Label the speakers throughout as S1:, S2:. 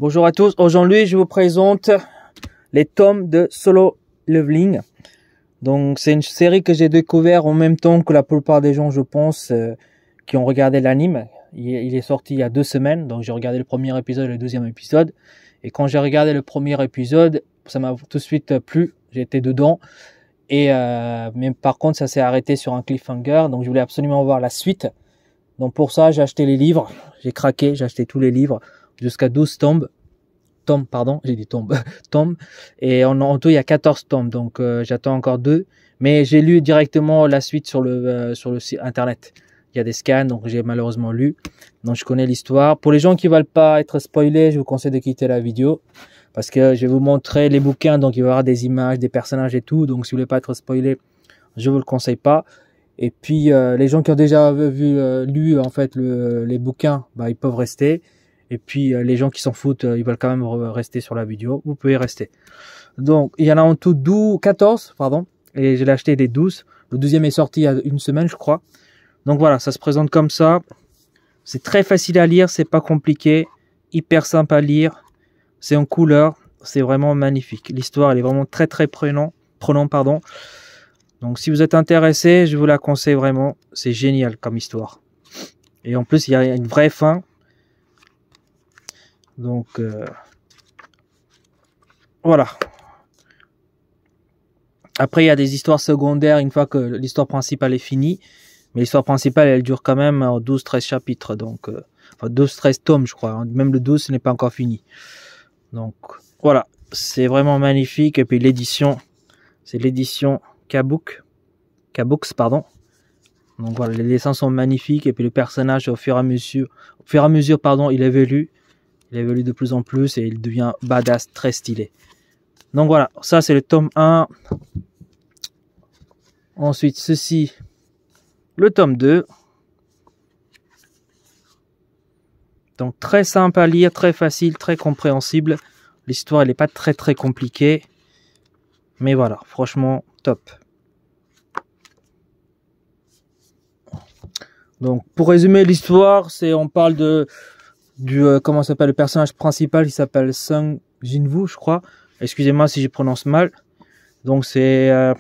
S1: Bonjour à tous, aujourd'hui je vous présente les tomes de Solo Leveling. Donc c'est une série que j'ai découvert en même temps que la plupart des gens, je pense, qui ont regardé l'anime. Il est sorti il y a 2 semaines, donc j'ai regardé le premier épisode et le deuxième épisode. Et quand j'ai regardé le premier épisode, ça m'a tout de suite plu, j'étais dedans. Mais par contre ça s'est arrêté sur un cliffhanger, donc je voulais absolument voir la suite. Donc pour ça j'ai acheté les livres, j'ai craqué, j'ai acheté tous les livres jusqu'à 12 tomes. Tomes. Et en tout, il y a 14 tomes, donc j'attends encore 2. Mais j'ai lu directement la suite sur le site internet. Il y a des scans, donc j'ai malheureusement lu. Donc je connais l'histoire. Pour les gens qui ne veulent pas être spoilés, je vous conseille de quitter la vidéo. Parce que je vais vous montrer les bouquins, donc il va y avoir des images, des personnages et tout. Donc si vous voulez pas être spoilé, je vous le conseille pas. Et puis les gens qui ont déjà lu en fait les bouquins, bah, ils peuvent rester. Et puis les gens qui s'en foutent, ils veulent quand même rester sur la vidéo, vous pouvez rester. Donc il y en a en tout 14, et je l'ai acheté les 12. Le 12e est sorti il y a 1 semaine, je crois. Donc voilà, ça se présente comme ça. C'est très facile à lire, c'est pas compliqué, hyper simple à lire. C'est en couleur, c'est vraiment magnifique. L'histoire, elle est vraiment très prenant. Donc si vous êtes intéressé, je vous la conseille vraiment. C'est génial comme histoire. Et en plus, il y a une vraie fin. Donc voilà. Après il y a des histoires secondaires une fois que l'histoire principale est finie. Mais l'histoire principale elle dure quand même 12-13 chapitres. Donc enfin 12-13 tomes je crois. Même le 12 ce n'est pas encore fini. Donc voilà. C'est vraiment magnifique. Et puis l'édition. C'est l'édition Kabooks. Donc voilà, les dessins sont magnifiques. Et puis le personnage au fur et à mesure il évolue. Il évolue de plus en plus et il devient badass, très stylé. Donc voilà, ça c'est le tome 1. Ensuite, ceci, le tome 2. Donc très simple à lire, très facile, très compréhensible. L'histoire, elle n'est pas très compliquée. Mais voilà, franchement, top. Donc pour résumer l'histoire, on parle comment s'appelle le personnage principal, il s'appelle Sung Jinwoo, je crois. Excusez-moi si je prononce mal. Donc il a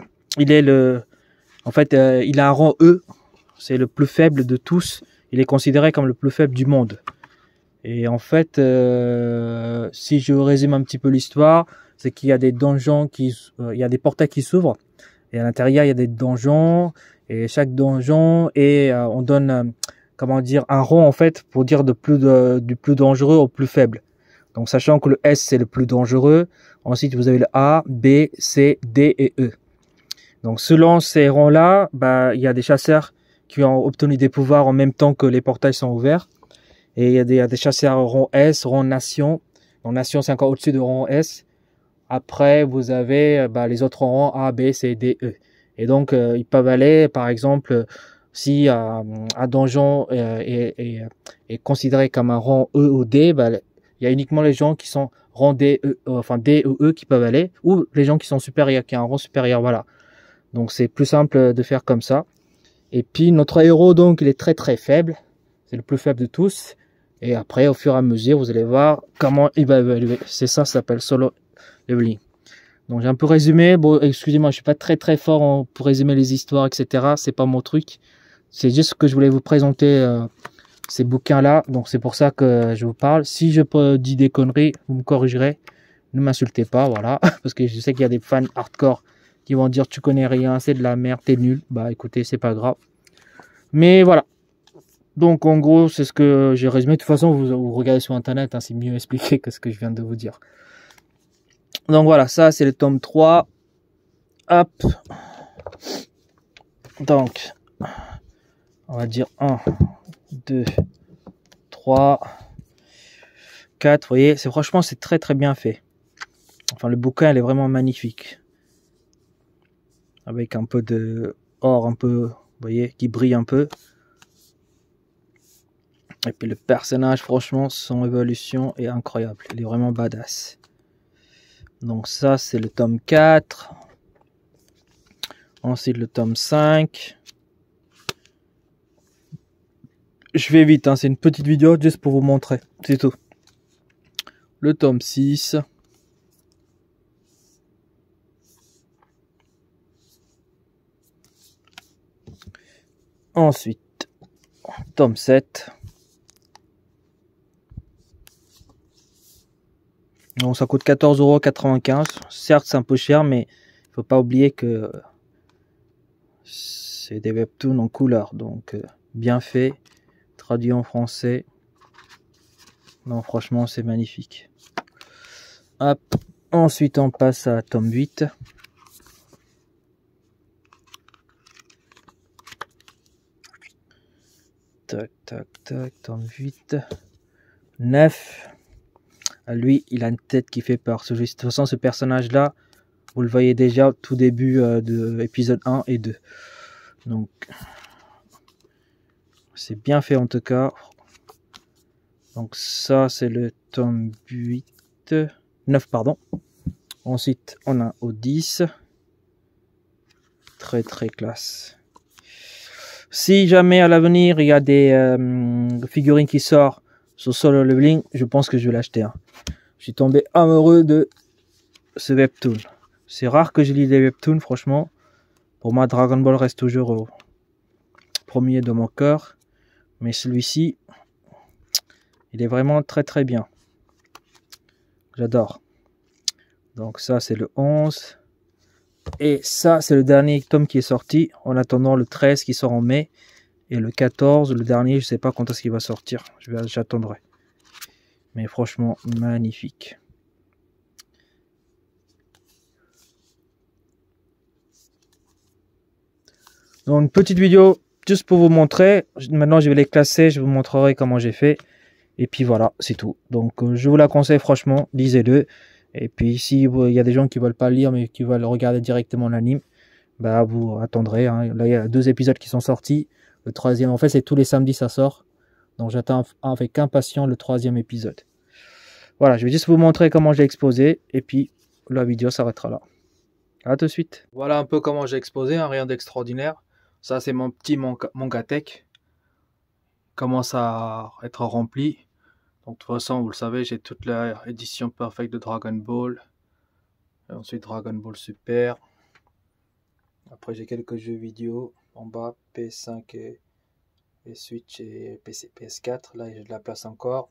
S1: un rang E, c'est le plus faible de tous. Il est considéré comme le plus faible du monde. Et en fait, si je résume un petit peu l'histoire, c'est qu'il y a des donjons il y a des portails qui s'ouvrent. Et à l'intérieur, il y a des donjons. Et chaque donjon on donne un rang en fait pour dire du plus dangereux au plus faible. Donc sachant que le S c'est le plus dangereux, ensuite vous avez le A, B, C, D et E. Donc selon ces rangs là, il y a des chasseurs qui ont obtenu des pouvoirs en même temps que les portails sont ouverts. Et il y a des chasseurs rang S, rang Nation. Donc Nation c'est encore au-dessus de rang S. Après vous avez les autres rangs A, B, C, D, E. Et donc ils peuvent aller par exemple si un donjon est considéré comme un rang E ou D, il y a uniquement les gens qui sont rang D, D ou E qui peuvent aller, ou les gens qui sont supérieurs, qui ont un rang supérieur, voilà. Donc c'est plus simple de faire comme ça. Et puis notre héros, donc, il est très faible. C'est le plus faible de tous. Et après, au fur et à mesure, vous allez voir comment il va évoluer. C'est ça s'appelle Solo Leveling. Donc j'ai un peu résumé. Bon, excusez-moi, je suis pas très fort pour résumer les histoires, etc. C'est pas mon truc. C'est juste que je voulais vous présenter ces bouquins-là. Donc c'est pour ça que je vous parle. Si je dis des conneries, vous me corrigerez. Ne m'insultez pas, voilà. Parce que je sais qu'il y a des fans hardcore qui vont dire tu connais rien, c'est de la merde, t'es nul. Bah écoutez, c'est pas grave. Mais voilà. Donc en gros, c'est ce que j'ai résumé. De toute façon, vous regardez sur internet, hein, c'est mieux expliqué que ce que je viens de vous dire. Donc voilà, ça c'est le tome 3. Hop. Donc, on va dire 1, 2, 3, 4. Vous voyez, franchement, c'est très bien fait. Enfin, le bouquin, il est vraiment magnifique. Avec un peu de or, vous voyez, qui brille un peu. Et puis le personnage, franchement, son évolution est incroyable. Il est vraiment badass. Donc ça, c'est le tome 4. Ensuite, le tome 5. Je vais vite, hein, c'est une petite vidéo juste pour vous montrer. C'est tout. le tome 6. Ensuite, tome 7. Donc ça coûte 14,95 €. Certes, c'est un peu cher, mais il faut pas oublier que c'est des webtoons en couleur. Donc bien fait, traduit en français. Non, franchement, c'est magnifique. Hop. Ensuite, on passe à tome 8. Tac, tac, tac, tome 8. 9. Lui, il a une tête qui fait peur. De toute façon, ce personnage-là, vous le voyez déjà au tout début de l'épisode 1 et 2. Donc, c'est bien fait en tout cas. Donc ça, c'est le tome 9, pardon. Ensuite, on a au 10. Très, très classe. Si jamais à l'avenir, il y a des figurines qui sortent sur Solo Leveling, je pense que je vais l'acheter. Hein. Je suis tombé amoureux de ce webtoon. C'est rare que je lis des webtoons, franchement. Pour moi, Dragon Ball reste toujours au premier de mon cœur. Mais celui-ci, il est vraiment très très bien. J'adore. Donc ça, c'est le 11. Et ça, c'est le dernier tome qui est sorti. En attendant le 13 qui sort en mai. Et le 14, le dernier, je sais pas quand est-ce qu'il va sortir. J'attendrai. Mais franchement, magnifique. Donc, une petite vidéo juste pour vous montrer. Maintenant, je vais les classer. Je vous montrerai comment j'ai fait. Et puis voilà, c'est tout. Donc, je vous la conseille franchement. Lisez-le. Et puis, si il y a des gens qui veulent pas lire, mais qui veulent regarder directement l'anime, bah, vous attendrez. Hein. Là, il y a 2 épisodes qui sont sortis. Le 3e, en fait, c'est tous les samedis, ça sort. Donc, j'attends avec impatience le 3e épisode. Voilà, je vais juste vous montrer comment j'ai exposé. Et puis, la vidéo s'arrêtera là. À tout de suite. Voilà un peu comment j'ai exposé, hein, rien d'extraordinaire. Ça, c'est mon petit Mangatech. Commence à être rempli. Donc, de toute façon, vous le savez, j'ai toute la édition parfaite de Dragon Ball. Et ensuite, Dragon Ball Super. Après, j'ai quelques jeux vidéo en bas, PS5 et Switch et PC, PS4. Là, j'ai de la place encore.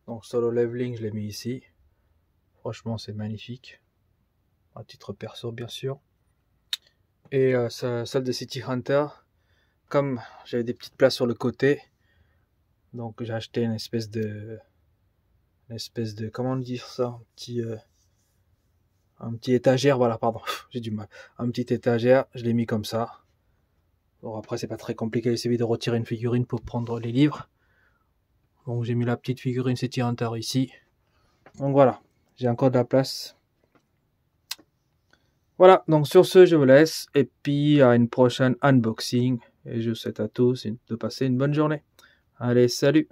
S1: Donc, Solo Leveling, je l'ai mis ici. Franchement, c'est magnifique. À titre perso, bien sûr. Et celle de City Hunter. Comme j'avais des petites places sur le côté. Donc, j'ai acheté une espèce de comment dire ça, un petit étagère, voilà, pardon, j'ai du mal, un petit étagère, je l'ai mis comme ça. Bon, après c'est pas très compliqué, il suffit de retirer une figurine pour prendre les livres. Donc j'ai mis la petite figurine City Hunter ici. Donc voilà, j'ai encore de la place. Voilà, donc sur ce je vous laisse et puis à une prochaine unboxing et je vous souhaite à tous de passer une bonne journée. Allez, salut!